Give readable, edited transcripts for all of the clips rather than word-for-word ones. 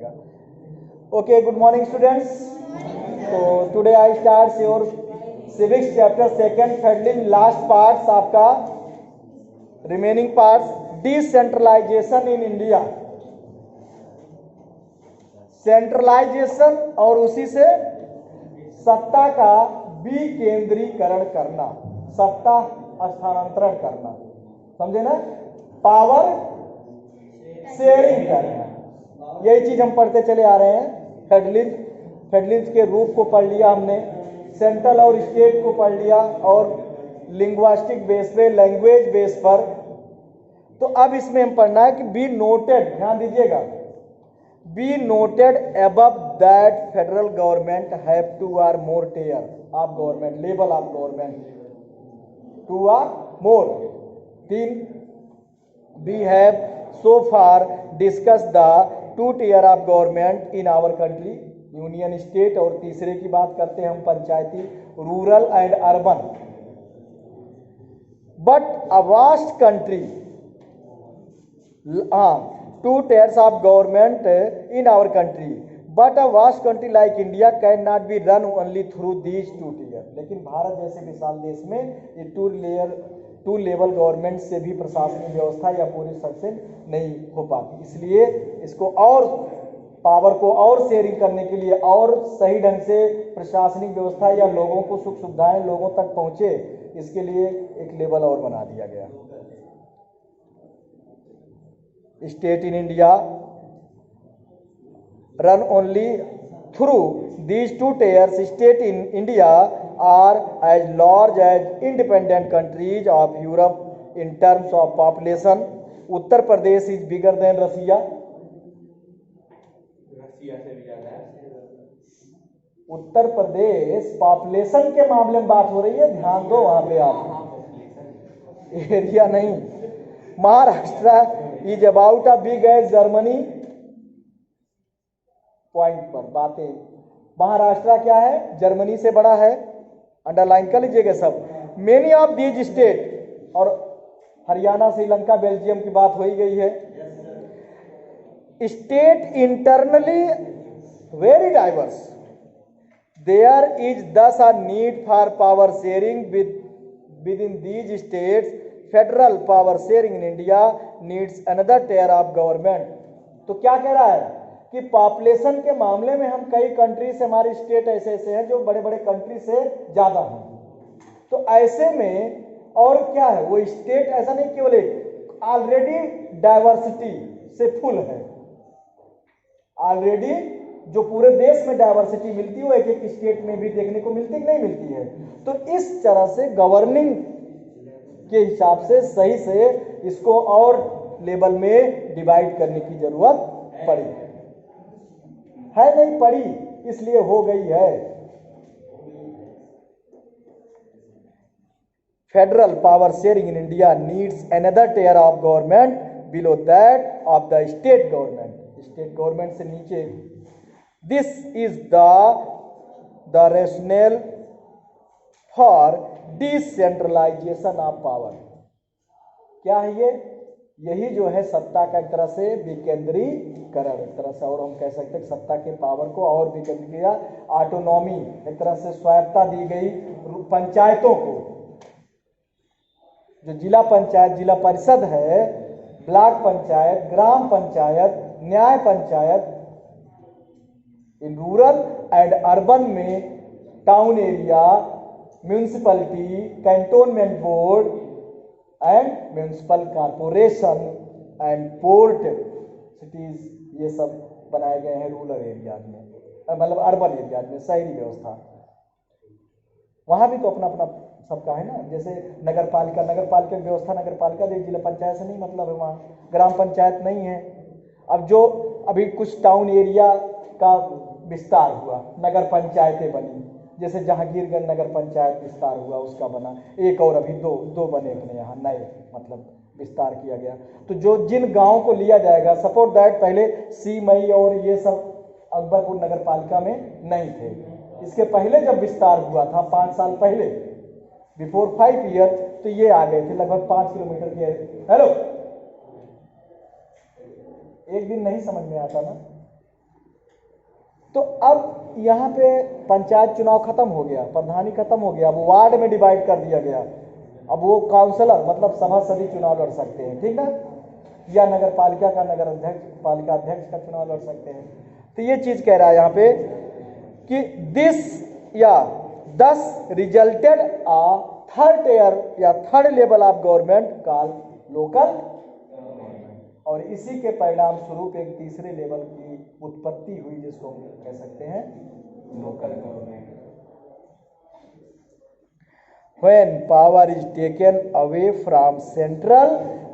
जाएगा। Okay, good morning students. तो today I start your civics chapter second federalism, last parts आपका remaining parts, decentralisation in India, centralisation और उसी से सत्ता का विकेंद्रीकरण करना, सत्ता स्थानांतरण करना, समझे ना, पावर शेयरिंग करना, यही चीज हम पढ़ते चले आ रहे हैं। फेडरलिज्म के रूप को पढ़ लिया हमने, सेंट्रल और स्टेट को पढ़ लिया, और लिंग्विस्टिक बेस पे, लैंग्वेज बेस पर। तो अब इसमें हम पढ़ना है कि बी नोटेड, ध्यान दीजिएगा, be noted above that federal government have two or more tier of government, level of government, two or more. तीन, we have so far discussed the two tier of government in our country, union state, और तीसरे की बात करते हैं हम panchayati, rural and urban. But a vast country, two tiers of government in our country, but a vast country like India cannot be run only through these two tiers. लेकिन भारत जैसे विशाल देश में ये टू लेवल गवर्नमेंट से भी प्रशासनिक व्यवस्था या पूरी सक्सेस नहीं हो पाती। इसलिए इसको और पावर को और शेयरिंग करने के लिए और सही ढंग से प्रशासनिक व्यवस्था या लोगों को सुख सुविधाएं लोगों तक पहुंचे, इसके लिए एक लेवल और बना दिया गया। State in India run only through these two tiers. State in India are as large as independent countries of Europe in terms of population. Uttar Pradesh is bigger than Russia. Uttar Pradesh population के मामले में बात हो रही है, ध्यान दो वहां पे आप, एरिया नहीं। Maharashtra is about a big as Germany, point पर बातें, महाराष्ट्र क्या है, जर्मनी से बड़ा है, अंडरलाइन कर लीजिएगा सब। मेनी ऑफ दीज स्टेट, और हरियाणा, श्रीलंका, बेल्जियम की बात हो ही गई है। State internally very diverse, there is thus a need for power sharing within these states. Federal power sharing in India needs another tier of government. तो क्या कह रहा है कि पॉपुलेशन के मामले में हम कई कंट्री से, हमारे स्टेट ऐसे ऐसे हैं जो बड़े बड़े कंट्री से ज्यादा हैं। तो ऐसे में और क्या है, वो स्टेट ऐसा नहीं केवल एक, ऑलरेडी डाइवर्सिटी से फुल है, ऑलरेडी जो पूरे देश में डाइवर्सिटी मिलती है वो एक एक स्टेट में भी देखने को मिलती कि नहीं मिलती है। तो इस तरह से गवर्निंग के हिसाब से सही से इसको और लेवल में डिवाइड करने की जरूरत पड़ी है, नहीं पड़ी, इसलिए हो गई है। Federal power sharing in India needs another tier of government below that of the state government, state government से नीचे। This is the rational for decentralisation of power. क्या है ये? यही जो है सत्ता का एक तरह से विकेंद्रीकरण, एक तरह से, और हम कह सकते हैं सत्ता के पावर को और विकेंद्रीकृत किया, ऑटोनॉमी, एक तरह से स्वायत्ता दी गई पंचायतों को। जो जिला पंचायत, जिला परिषद है, block panchayat, gram panchayat, nyaya panchayat, in rural and urban में town area, municipality, cantonment board and municipal corporation and port cities, ये सब बनाए गए हैं रूरल एरिया में, मतलब अर्बन एरिया में, शहरी व्यवस्था। वहां भी तो अपना अपना सबका है ना, जैसे नगर पालिका की व्यवस्था, नगर पालिका जिला पंचायत से नहीं मतलब है, वहाँ ग्राम पंचायत नहीं है। अब जो अभी कुछ टाउन एरिया का विस्तार हुआ, नगर पंचायतें बनी, जैसे जहांगीरगंज नगर पंचायत विस्तार हुआ, उसका बना एक, और अभी दो बने अपने यहाँ नए, मतलब विस्तार किया गया। तो जो जिन गांवों को लिया जाएगा, सपोर्ट दैट पहले सी मई और ये सब अकबरपुर नगर पालिका में नहीं थे, इसके पहले जब विस्तार हुआ था 5 साल पहले, बिफोर 5 ईयर, तो ये आ गए थे लगभग 5 किलोमीटर के। हेलो, एक दिन नहीं समझ में आता ना, तो अब यहाँ पे पंचायत चुनाव खत्म हो गया, प्रधानी खत्म हो गया, अब वार्ड में डिवाइड कर दिया गया। अब वो काउंसलर मतलब सभासदी चुनाव लड़ सकते हैं, ठीक ना, या नगर पालिका का नगर अध्यक्ष, पालिका अध्यक्ष का चुनाव लड़ सकते हैं। तो ये चीज कह रहा है यहाँ पे कि दिस या 10 रिजल्टेड आ थर्ड ईयर या third level of government call local, और इसी के परिणाम स्वरूप एक तीसरे लेवल की उत्पत्ति हुई जिसको हम कह सकते हैं local government. When power is taken away from central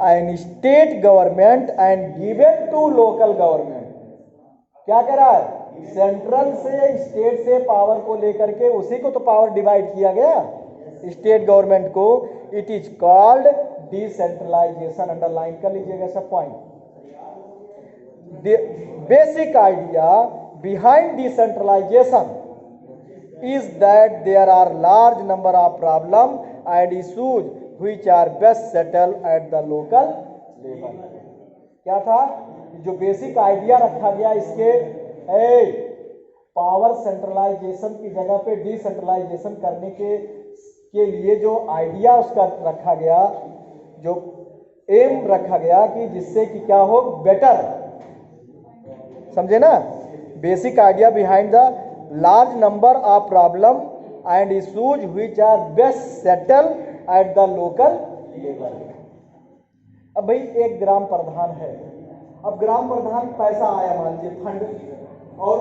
and state government and given to local government, क्या कह रहा है, सेंट्रल से स्टेट से पावर को लेकर के उसी को तो पावर डिवाइड किया गया स्टेट गवर्नमेंट को, it is called decentralisation. Underline कर लीजिएगा सब point. Basic idea behind decentralisation is that there are large number of problem and issues which are best settled at the local level। क्या था, जो basic idea रखा गया इसके, पावर सेंट्रलाइजेशन की जगह पे डिसेंट्रलाइजेशन करने के लिए जो आइडिया उसका रखा गया, जो एम रखा गया कि जिससे कि क्या हो, बेटर, समझे ना, basic idea behind the large number of problem and issues which are best settled at the local level। अब भाई एक ग्राम प्रधान है, अब ग्राम प्रधान पैसा आया मान लीजिए फंड, और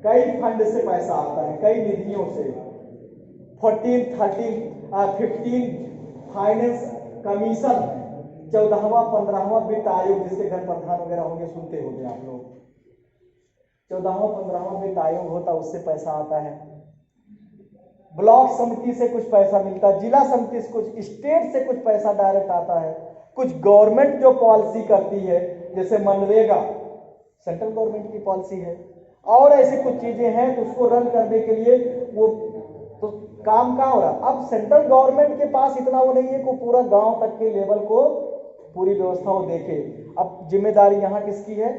कई फंड से पैसा आता है, कई निधियों से, 14, 13, 15 फाइनेंस कमीशन, 14वां 15वां वित्त आयोग जिसके घर प्रधान वगैरह होंगे, सुनते होंगे आप लोग, 14वां 15वां वित्त आयोग होता, उससे पैसा आता है, ब्लॉक समिति से कुछ पैसा मिलता है, जिला समिति से कुछ, स्टेट से कुछ पैसा डायरेक्ट आता है, कुछ गवर्नमेंट जो पॉलिसी करती है जैसे मनरेगा सेंट्रल गवर्नमेंट की पॉलिसी है, और ऐसी कुछ चीजें हैं तो उसको रन करने के लिए वो तो काम कहाँ हो रहा। अब सेंट्रल गवर्नमेंट के पास इतना वो नहीं है कि पूरा गांव तक के लेवल को पूरी व्यवस्था वो देखे। अब जिम्मेदारी यहाँ किसकी है,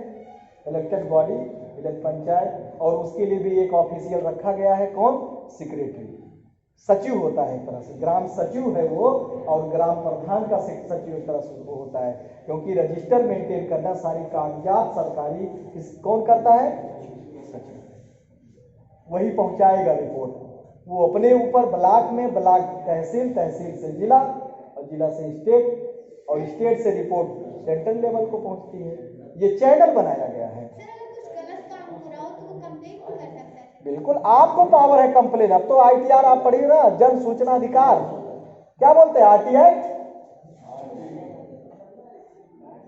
इलेक्टेड बॉडी, पंचायत, और उसके लिए भी एक ऑफिशियल रखा गया है, कौन, सेक्रेटरी, सचिव होता है एक तरह से, ग्राम सचिव है वो, और ग्राम प्रधान का सचिव एक तरह से वो होता है, क्योंकि रजिस्टर मेंटेन करना, सारी कागजात सरकारी कौन करता है, सचिव, वही पहुंचाएगा रिपोर्ट, वो अपने ऊपर ब्लॉक में, ब्लॉक तहसील, तहसील से जिला, और जिला से स्टेट, और स्टेट से रिपोर्ट सेंट्रल लेवल को पहुंचती है। ये चैनल बनाया गया है। बिल्कुल आपको पावर है कंप्लेन। अब तो आईटीआर आप पढ़िए ना, जन सूचना अधिकार, क्या बोलते हैं, आरटीआई,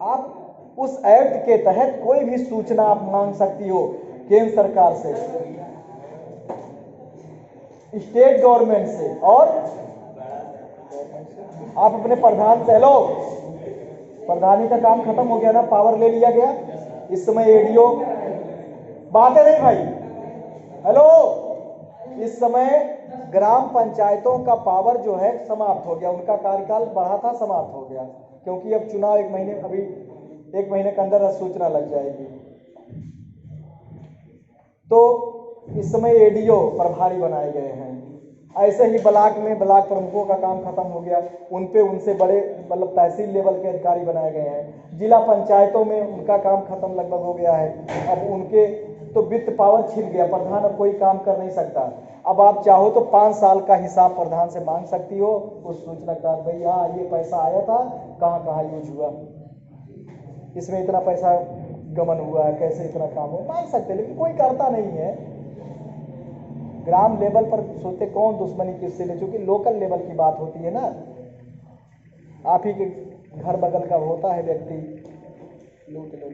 आप उस एक्ट के तहत कोई भी सूचना आप मांग सकती हो केंद्र सरकार से, स्टेट गवर्नमेंट से, और आप अपने प्रधान से। हेलो, प्रधानी का काम खत्म हो गया ना, पावर ले लिया गया, इस समय एडीओ, बातें नहीं भाई, हेलो, इस समय ग्राम पंचायतों का पावर जो है समाप्त हो गया, उनका कार्यकाल बढ़ा था, समाप्त हो गया, क्योंकि अब चुनाव एक महीने, अभी 1 महीने के अंदर सूचना लग जाएगी। तो इस समय एडीओ प्रभारी बनाए गए हैं। ऐसे ही ब्लॉक में ब्लॉक प्रमुखों का काम खत्म हो गया, उनसे बड़े मतलब तहसील लेवल के अधिकारी बनाए गए हैं। जिला पंचायतों में उनका काम खत्म लगभग हो गया है। अब उनके तो वित्त पावर छिन गया, प्रधान अब कोई काम कर नहीं सकता। अब आप चाहो तो 5 साल का हिसाब प्रधान से मांग सकती हो, उस सूचना का, भाई हाँ ये पैसा आया था, कहाँ कहाँ यूज हुआ, इसमें इतना पैसा गमन हुआ है, कैसे इतना काम हो, मांग सकते, लेकिन कोई करता नहीं है। ग्राम लेवल पर सोचते कौन दुश्मनी किससे ले, चूंकि लोकल लेवल की बात होती है ना, आप ही के घर बगल का होता है व्यक्ति, लूट लो।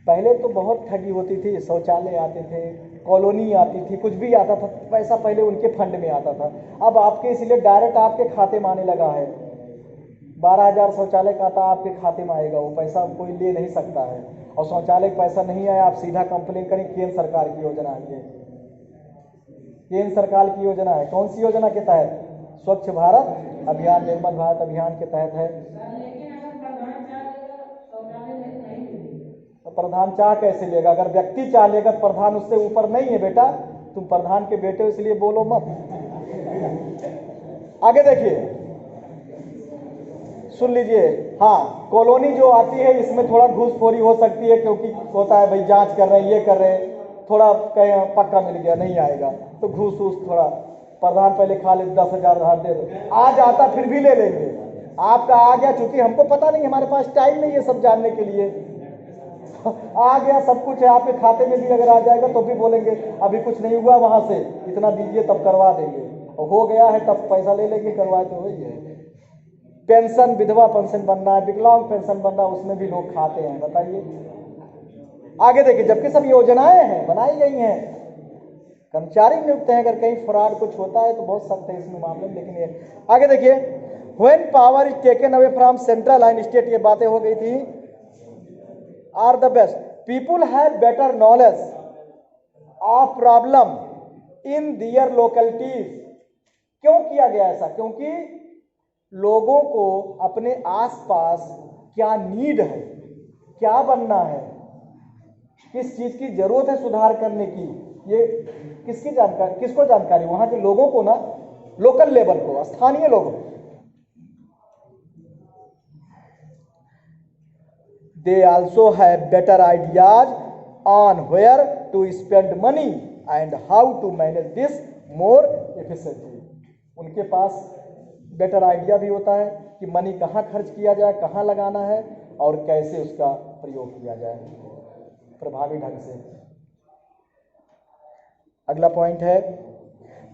पहले तो बहुत ठगी होती थी, शौचालय आते थे, कॉलोनी आती थी, कुछ भी आता था, पैसा पहले उनके फंड में आता था। अब आपके इसलिए डायरेक्ट आपके खाते में आने लगा है। 12,000 शौचालय का था, आपके खाते में आएगा, वो पैसा कोई ले नहीं सकता है। और शौचालय का पैसा नहीं आया, आप सीधा कंप्लेन करें, केंद्र सरकार की योजना है ये, केंद्र सरकार की योजना है। कौन सी योजना के तहत? स्वच्छ भारत अभियान, निर्मल भारत अभियान के तहत है। प्रधान चाह कैसे लेगा? अगर व्यक्ति चाह लेगा तो प्रधान उससे ऊपर नहीं है बेटा, तुम प्रधान के बेटे हो इसलिए बोलो मत। आगे देखिए, सुन लीजिए। हाँ, कॉलोनी जो आती है इसमें थोड़ा घूसखोरी हो सकती है, क्योंकि होता है भाई जांच कर रहे हैं, ये कर रहे हैं, थोड़ा कहीं पक्का मिल गया नहीं आएगा तो घूस वूस थोड़ा प्रधान पहले खा ले, 10,000 दे दो, आ जाता फिर भी ले लेंगे। आपका आ गया, चूंकि हमको पता नहीं, हमारे पास टाइम नहीं है सब जानने के लिए। आ गया सब कुछ है, आपके खाते में भी अगर आ जाएगा तो भी बोलेंगे अभी कुछ नहीं हुआ, वहां से इतना दीजिए तब करवा देंगे, और हो गया है तब पैसा ले लेंगे, करवाए तो वही है। पेंशन, विधवा पेंशन बनना है, विकलांग पेंशन बनना, उसमें भी लोग खाते हैं, बताइए। आगे देखिए, जबकि सब योजनाएं हैं, बनाई गई हैं, कर्मचारी नियुक्त हैं, अगर कहीं फ्रॉड कुछ होता है तो बहुत सख्त है इसमें मामले में। लेकिन ये आगे देखिए, when power is taken away from central and state, ये बातें हो गई थी। Are the best people have better knowledge of problem in their localities. क्यों किया गया ऐसा? क्योंकि लोगों को अपने आसपास क्या नीड है, क्या बनना है, किस चीज की जरूरत है सुधार करने की, ये किसकी जानकारी, किसको जानकारी? वहां के लोगों को ना, लोकल लेवल को, स्थानीय लोगों को। They also have better ideas on where to spend money and how to manage this more efficiently. उनके पास बेटर आइडिया भी होता है कि मनी कहाँ खर्च किया जाए, कहाँ लगाना है और कैसे उसका प्रयोग किया जाए प्रभावी ढंग से। अगला पॉइंट है,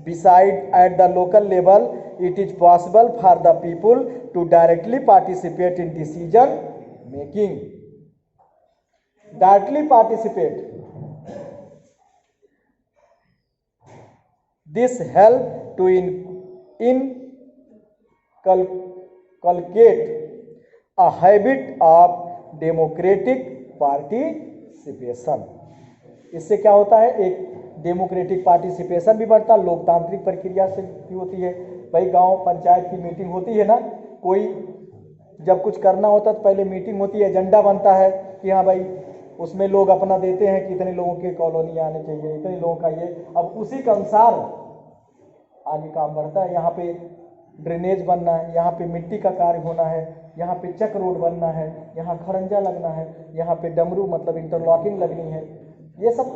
beside at the local level it is possible for the people to directly participate in decision making. Directly participate. This help to inculcate a habit of democratic participation. इससे क्या होता है? एक डेमोक्रेटिक पार्टिसिपेशन भी बढ़ता है, लोकतांत्रिक प्रक्रिया से भी होती है। भाई गांव पंचायत की मीटिंग होती है ना, कोई जब कुछ करना होता है तो पहले मीटिंग होती है, एजेंडा बनता है कि हाँ भाई उसमें लोग अपना देते हैं कि इतने लोगों के कॉलोनी आने चाहिए, इतने लोगों का ये, अब उसी के अनुसार आगे काम बढ़ता है। यहाँ पे ड्रेनेज बनना है, यहाँ पे मिट्टी का कार्य होना है, यहाँ पे चक रोड बनना है, यहाँ खड़ंजा लगना है, यहाँ पे डमरू मतलब इंटरलॉकिंग लगनी है, ये सब।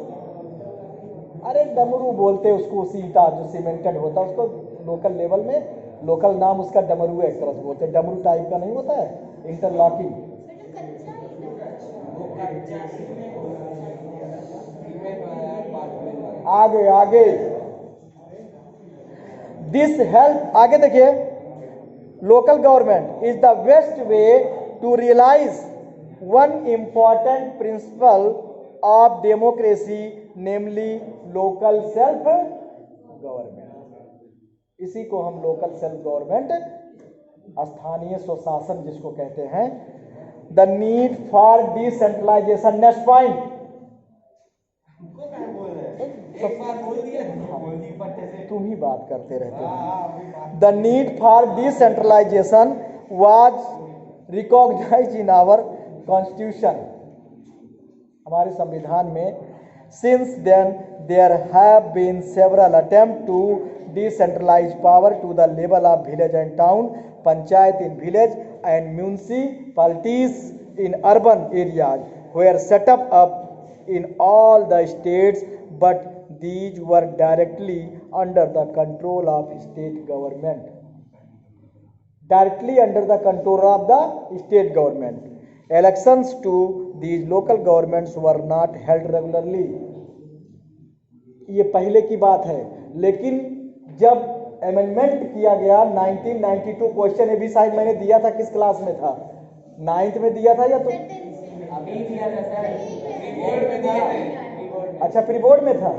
अरे डमरू बोलते हैं उसको, सीटा जो सीमेंटेड होता है उसको लोकल लेवल में, लोकल नाम उसका डमरू है, एक तरह से बोलते हैं, डमरू टाइप का नहीं होता है, इंटरलॉकिंग। आगे आगे दिस हेल्प, आगे देखिए, local government is the best way to realise one important principle of democracy, namely local self government. इसी को हम लोकल सेल्फ गवर्नमेंट, स्थानीय स्वशासन जिसको कहते हैं। The need for decentralisation, next point. तुम ही बात करते रहते हो। The need for decentralisation was recognised in our constitution, हमारे संविधान में। Since then there have been several attempt to decentralise power to the level of village and town, panchayat in village and municipalities in urban areas were set up in all the states, but these were directly under the control of state government. Directly under the control of the state government. Elections to these local governments were not held regularly. ये पहले की बात है, लेकिन जब amendment किया गया 1992, question ये भी शायद मैंने दिया था, किस क्लास में था? 9th में दिया था या तो अच्छा प्री बोर्ड में था?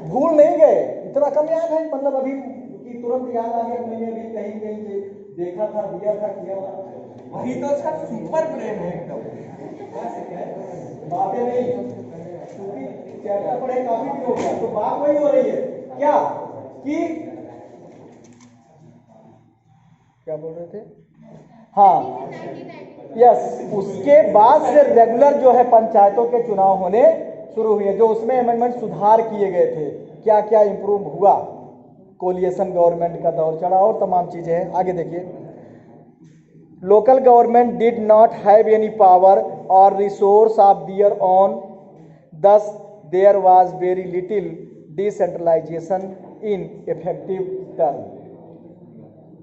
भूल नहीं गए? इतना कम याद है, मतलब अभी कि तुरंत याद आ गया, मैंने भी कहीं कहीं देखा था, दिया था, किया था। वही तो सर सुपर ब्रेन है एकदम, बातें नहीं, क्योंकि चैप्टर पढ़े काफी दिन हो गया, तो बात वही हो रही है क्या कि क्या बोल रहे थे? हाँ यस, उसके बाद से रेगुलर जो है पंचायतों के चुनाव होने शुरू हुए, जो उसमें अमेंडमेंट सुधार किए गए थे, क्या क्या इंप्रूव हुआ, कोलिएशन गवर्नमेंट का दौर चढ़ा और तमाम चीजें हैं। आगे देखिए, local government did not have any power और resource of their own, thus there was very little decentralisation in effective term.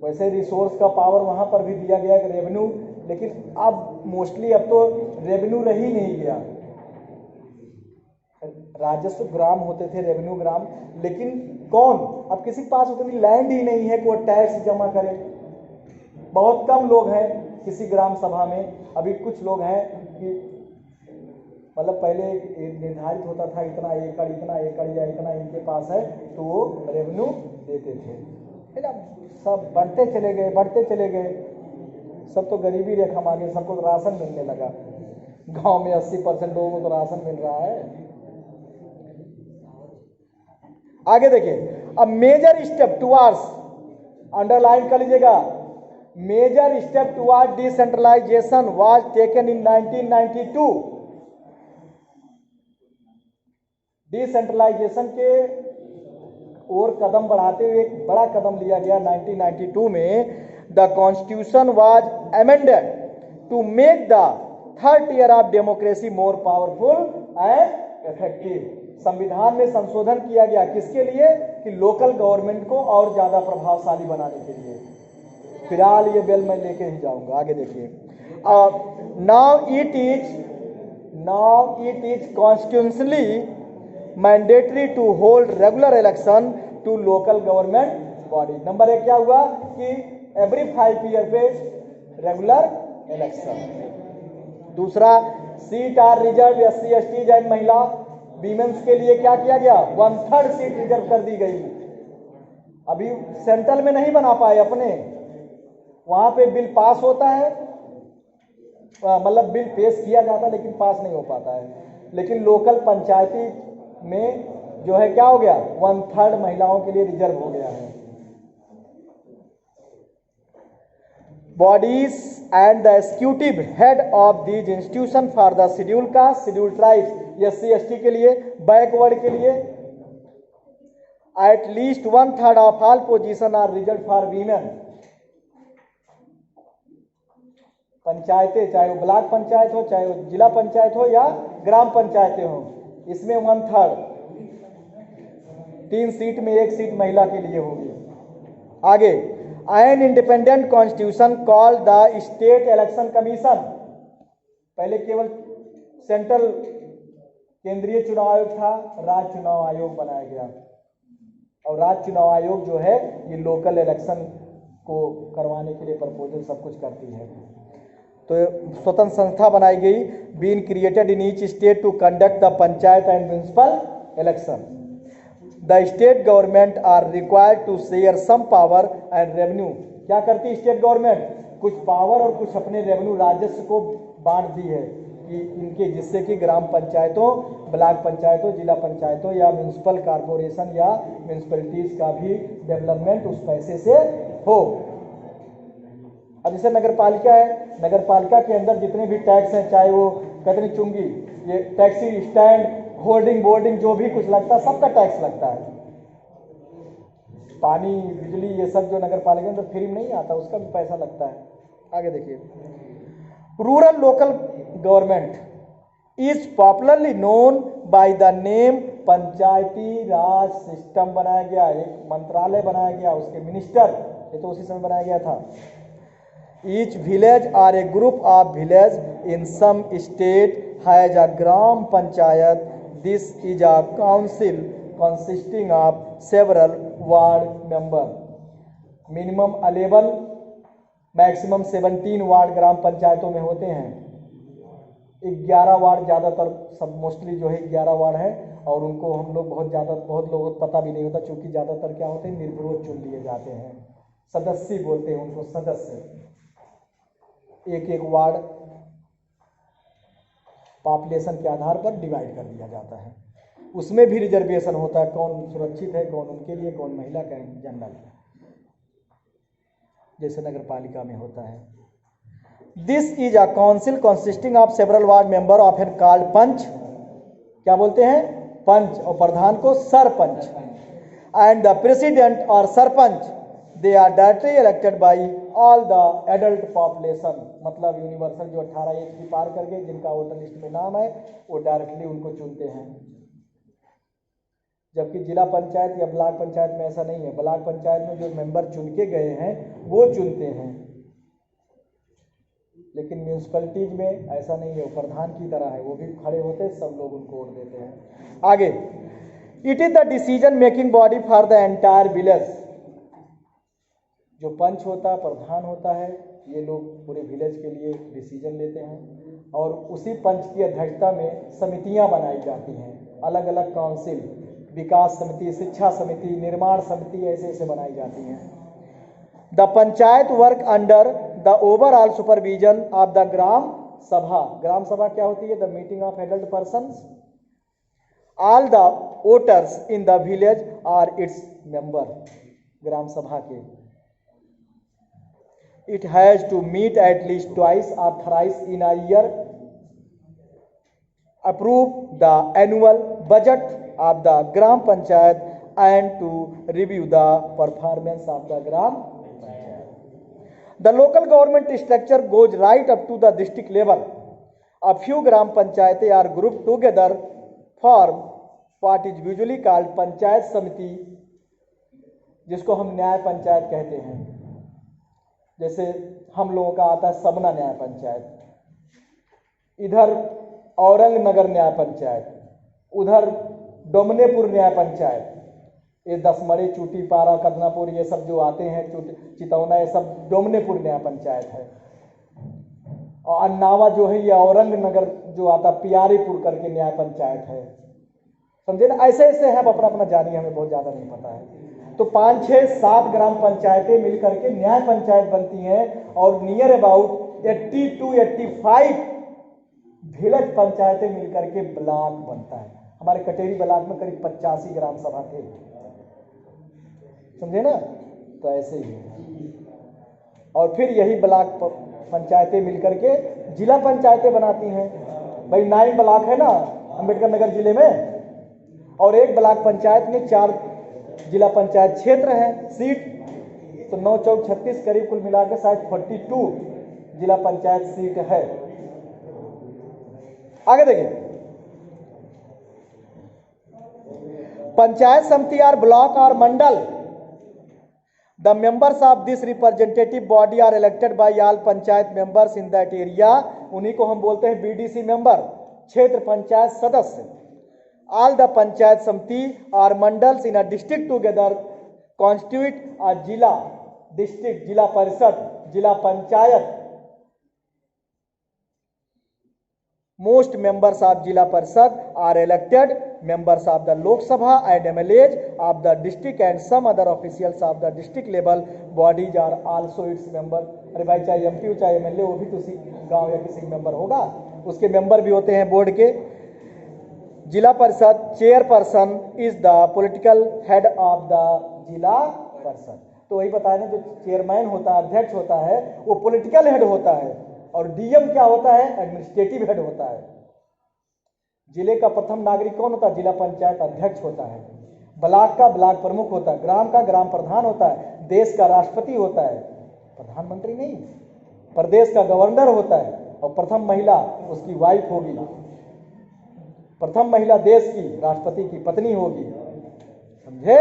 वैसे रिसोर्स का पावर वहां पर भी दिया गया कि रेवेन्यू, लेकिन अब मोस्टली अब तो रेवेन्यू रह ही नहीं गया। राजस्व ग्राम होते थे, रेवेन्यू ग्राम, लेकिन कौन, अब किसी के पास उतनी लैंड ही नहीं है कि वो टैक्स जमा करे। बहुत कम लोग हैं किसी ग्राम सभा में, अभी कुछ लोग हैं कि मतलब पहले एक निर्धारित होता था इतना एकड़ या इतना इनके पास है तो वो रेवेन्यू देते थे, है ना। सब बढ़ते चले गए, सब तो गरीबी रेखा मांगे, सबको तो राशन मिलने लगा। गांव में 80% लोगों को तो राशन मिल रहा है। आगे देखिए, अब मेजर स्टेप टुवार्ड्स, अंडरलाइन कर लीजिएगा, major step toward decentralisation was taken in 1992। Decentralisation के और कदम बढ़ाते हुए एक बड़ा कदम लिया गया 1992 में। The constitution was amended to make the third year of democracy more powerful and effective. संविधान में संशोधन किया गया किसके लिए, कि लोकल गवर्नमेंट को और ज्यादा प्रभावशाली बनाने के लिए। फिलहाल ये बिल मैं लेके ही जाऊंगा। आगे देखिए, now it is constitutionally mandatory to hold regular election to local government body. Number एक क्या हुआ कि एवरी 5 ईयर पे रेगुलर इलेक्शन। दूसरा, seat are reserve SC ST and महिला वीमेंस के लिए क्या किया गया, 1/3 सीट रिजर्व कर दी गई। अभी सेंट्रल में नहीं बना पाए अपने, वहां पे बिल पास होता है, मतलब बिल पेश किया जाता है लेकिन पास नहीं हो पाता है। लेकिन लोकल पंचायती में जो है क्या हो गया, 1/3 महिलाओं के लिए रिजर्व हो गया है। Bodies and the executive head of these institution for the schedule caste, schedule tribes, SC ST के लिए, बैकवर्ड के लिए, at least 1/3 of all position are reserve for women. पंचायतें, चाहे वो ब्लॉक पंचायत हो, चाहे वो जिला पंचायत हो या ग्राम पंचायतें हो, इसमें 1/3, 3 सीट में 1 सीट महिला के लिए होगी। आगे, an independent constitution called the state election commission. पहले केवल सेंट्रल केंद्रीय चुनाव आयोग था, राज्य चुनाव आयोग बनाया गया। और राज्य चुनाव आयोग जो है ये लोकल इलेक्शन को करवाने के लिए प्रपोजल सब कुछ करती है। तो स्वतंत्र संस्था बनाई गई, been created in each state to conduct the panchayat and municipal election. The state government are required to share some power and revenue. क्या करती स्टेट गवर्नमेंट, कुछ पावर और कुछ अपने रेवेन्यू राजस्व को बांट दी है कि इनके, जिससे कि ग्राम पंचायतों, ब्लॉक पंचायतों, जिला पंचायतों या म्युनिसिपल कॉर्पोरेशन या म्यूनिसिपैलिटीज का भी डेवलपमेंट उस पैसे से हो। अब जैसे नगर पालिका है, नगर पालिका के अंदर जितने भी टैक्स हैं, चाहे वो कतनी चुंगी, ये टैक्सी स्टैंड, होर्डिंग बोर्डिंग जो भी कुछ लगता है सबका टैक्स लगता है। पानी बिजली ये सब जो नगर पालिका में फ्री में नहीं आता, उसका भी पैसा लगता है। आगे देखिए, rural local government is popularly known by the name Panchayati Raj system. बनाया गया, एक मंत्रालय बनाया गया, उसके मिनिस्टर, ये तो उसी समय बनाया गया था। Each village or a group of village in some state has a gram panchayat. This is a council consisting of several ward members. Minimum 11, maximum 17 ward ग्राम पंचायतों में होते हैं। 11 वार्ड ज़्यादातर, सब मोस्टली जो है 11 वार्ड है, और उनको हम लोग बहुत लोगों को पता भी नहीं होता, क्योंकि ज़्यादातर क्या होते हैं, निर्विरोध चुन लिए जाते हैं। सदस्य बोलते हैं उनको, सदस्य। एक वार्ड पॉपुलेशन के आधार पर डिवाइड कर दिया जाता है। उसमें भी रिजर्वेशन होता है, कौन सुरक्षित है, कौन उनके लिए, कौन महिला का, जनरल, जैसे नगर पालिका में होता है। This is a council consisting of several ward member of an called panch, क्या बोलते हैं, पंच, और प्रधान को सरपंच, एंड द प्रेसिडेंट और sarpanch they are directly elected by all the adult population, मतलब यूनिवर्सल जो 18 एज की पार कर गए जिनका वोटर लिस्ट में नाम है वो डायरेक्टली उनको चुनते हैं। जबकि जिला पंचायत या ब्लॉक पंचायत में ऐसा नहीं है, ब्लॉक पंचायत में जो मेंबर चुन के गए हैं वो चुनते हैं, लेकिन म्यूनिसिपैलिटीज में ऐसा नहीं है, वो प्रधान की तरह है, वो भी खड़े होते सब लोग उनको वोट देते हैं। आगे, it is the decision making body for the entire village, जो पंच होता है, प्रधान होता है, ये लोग पूरे विलेज के लिए डिसीजन लेते हैं और उसी पंच की अध्यक्षता में समितियां बनाई जाती हैं, अलग अलग काउंसिल, विकास समिति, शिक्षा समिति, निर्माण समिति, ऐसे ऐसे बनाई जाती हैं। The panchayat work under the overall supervision of the gram sabha, gram sabha क्या होती है, the meeting of adult persons, all the voters in the village are its member, gram sabha के। It has to meet at least twice or thrice in a year, approve the annual budget of the Gram Panchayat and to review the performance of the Gram Panchayat. The local government structure goes right up to the district level. A few Gram Panchayates are grouped together form what is usually called Panchayat Samiti, जिसको हम न्याय पंचायत कहते हैं। जैसे हम लोगों का आता है सबना न्याय पंचायत, इधर औरंगनगर न्याय पंचायत, उधर डोमनेपुर न्याय पंचायत, ये दसमढ़ी, चूटीपारा, कदनापुर, ये सब जो आते हैं, चितौना, ये सब डोमनेपुर न्याय पंचायत है। और अन्नावा जो है ये औरंगनगर जो आता पियारीपुर करके न्याय पंचायत है, समझे ना। ऐसे ऐसे हैं, अपना अपना जानिए, हमें बहुत ज़्यादा नहीं पता है। तो 5, 6, 7 ग्राम पंचायतें मिलकर के न्याय पंचायत बनती हैं और नियर अबाउट 80 to 85 विलेज पंचायतें मिलकर के ब्लॉक बनता है। हमारे कटेरी ब्लॉक में करीब 85 ग्राम सभा थे, समझे ना। तो ऐसे ही और फिर यही ब्लॉक पंचायतें मिलकर के जिला पंचायतें बनाती हैं। भाई 9 ब्लॉक है ना अंबेडकर नगर जिले में, और एक ब्लॉक पंचायत में 4 जिला पंचायत क्षेत्र है, सीट, तो 9 चौक 36 करीब कुल मिलाकर शायद 42 जिला पंचायत सीट है। आगे देखिए, पंचायत समिति और ब्लॉक और mandal, the members of this representative body are elected by all panchayat members in that area, उन्हीं को हम बोलते हैं बीडीसी मेंबर, क्षेत्र पंचायत सदस्य। All the panchayat samiti or mandals in a district together constitute a jila, district, jila parishad, jila panchayat. Most members of jila parishad are elected members of the Lok Sabha and MLAs of the district, and some other officials of the district level bodies are also its member. अरे भाई, चाहे MP हो चाहे MLA, वो भी तो किसी गांव या किसी मेंबर होगा, उसके मेंबर भी होते हैं बोर्ड के। जिला परिषद chairperson is the political head of the जिला परिषद, तो वही बताया ना, जो चेयरमैन होता है, अध्यक्ष होता है, वो पॉलिटिकल हेड होता है, और डीएम क्या होता है, एडमिनिस्ट्रेटिव हेड होता है। जिले का प्रथम नागरिक कौन होता है, जिला पंचायत अध्यक्ष होता है। ब्लॉक का ब्लॉक प्रमुख होता है, ग्राम का ग्राम प्रधान होता है, देश का राष्ट्रपति होता है, प्रधानमंत्री नहीं, प्रदेश का गवर्नर होता है, और प्रथम महिला उसकी वाइफ होगी, प्रथम महिला देश की राष्ट्रपति की पत्नी होगी, समझे।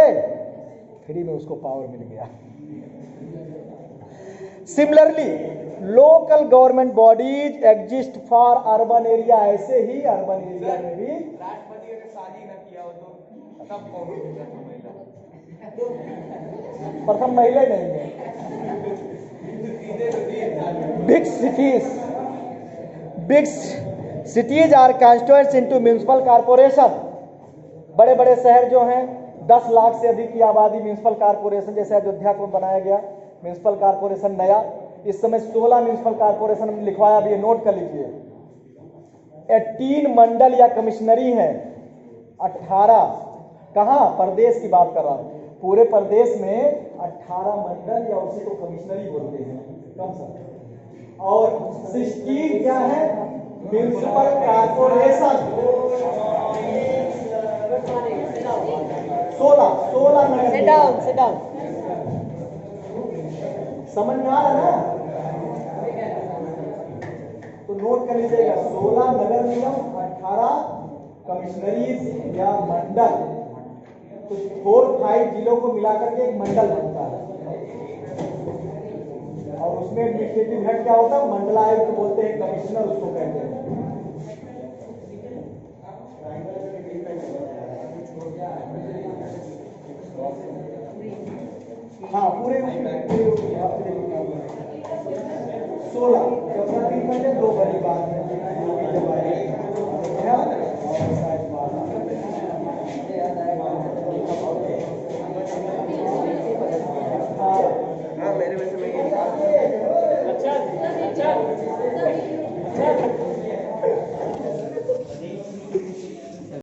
फ्री में उसको पावर मिल गया। Similarly local government bodies exist for urban area, ऐसे ही अर्बन एरिया में भी राष्ट्रपति अगर शादी न किया हो तो तब कौन प्रथम महिला नहीं है। Big cities are constituents into municipal corporation, बड़े बड़े शहर जो हैं 10 लाख से अधिक की आबादी म्युनिसिपल कॉर्पोरेशन, जैसे अयोध्या को बनाया गया म्युनिसिपल कॉर्पोरेशन नया, इस समय 16 म्युनिसिपल कॉर्पोरेशन लिखवाया भी है, नोट कर लीजिए। 18 मंडल या कमिश्नरी हैं, 18 कहाँ, प्रदेश की बात कर रहा हूं, पूरे प्रदेश में 18 मंडल या उसी को कमिश्नरी बोलते हैं, कम से और 16 क्या है? Municipal corporation. 16 नगर Sit निगम। down, sit down. समझ में आ रहा है ना? तो नोट कर लीजिएगा, 16 नगर निगम, 18 कमिश्नरीज या मंडल। तो 4-5 जिलों को मिलाकर के एक मंडल बनता है और उसमें एडमिनिस्ट्रेटिव हेड क्या होता है? मंडलायुक्त बोलते हैं, कमिश्नर उसको कहते हैं। हाँ पूरे 16 जब 3 बजे 2 बड़ी बात है।